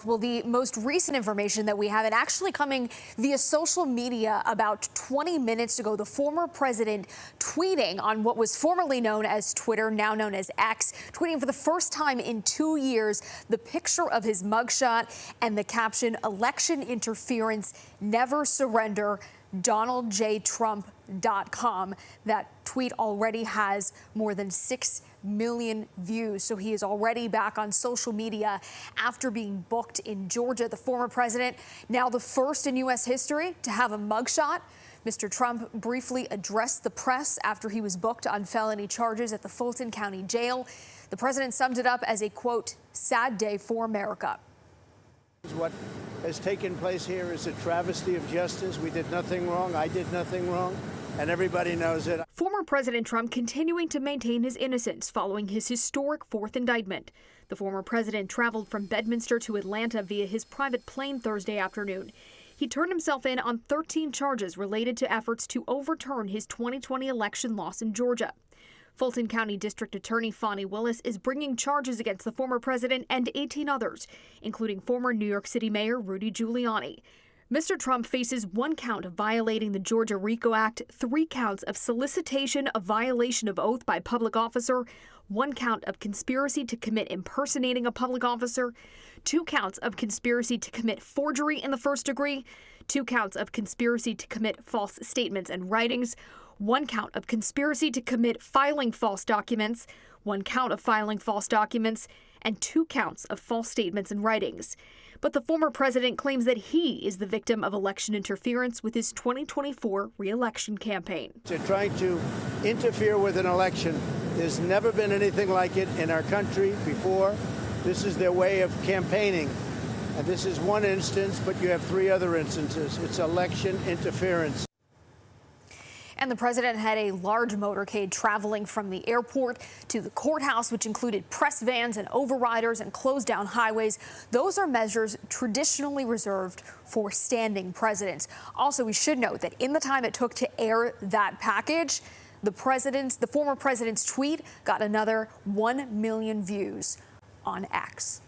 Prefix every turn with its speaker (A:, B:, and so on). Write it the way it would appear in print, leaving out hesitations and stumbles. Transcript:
A: Well, the most recent information that we have, and actually coming via social media about 20 minutes ago, the former president tweeting on what was formerly known as Twitter, now known as X, tweeting for the first time in 2 years the picture of his mugshot and the caption, "Election interference, never surrender, DonaldJTrump.com." That tweet already has more than 6 million views. So he is already back on social media after being booked in Georgia. The former president, now the first in U.S. history to have a mugshot. Mr. Trump briefly addressed the press after he was booked on felony charges at the Fulton County Jail. The president summed it up as a, quote, "sad day for America."
B: What has taken place here is a travesty of justice. We did nothing wrong. I did nothing wrong. And everybody knows it.
A: Former President Trump continuing to maintain his innocence following his historic fourth indictment. The former president traveled from Bedminster to Atlanta via his private plane Thursday afternoon. He turned himself in on 13 charges related to efforts to overturn his 2020 election loss in Georgia. Fulton County District Attorney Fani Willis is bringing charges against the former president and 18 others, including former New York City Mayor Rudy Giuliani. Mr. Trump faces 1 count of violating the Georgia RICO Act, 3 counts of solicitation of violation of oath by public officer, 1 count of conspiracy to commit impersonating a public officer, 2 counts of conspiracy to commit forgery in the first degree, 2 counts of conspiracy to commit false statements and writings, 1 count of conspiracy to commit filing false documents, 1 count of filing false documents, and 2 counts of false statements and writings. But the former president claims that he is the victim of election interference with his 2024 re-election campaign.
B: They're trying to interfere with an election. There's never been anything like it in our country before. This is their way of campaigning. And this is one instance, but you have 3 other instances. It's election interference.
A: And the president had a large motorcade traveling from the airport to the courthouse, which included press vans and overriders and closed down highways. Those are measures traditionally reserved for standing presidents. Also, we should note that in the time it took to air that package, the former president's tweet got another 1 million views on X.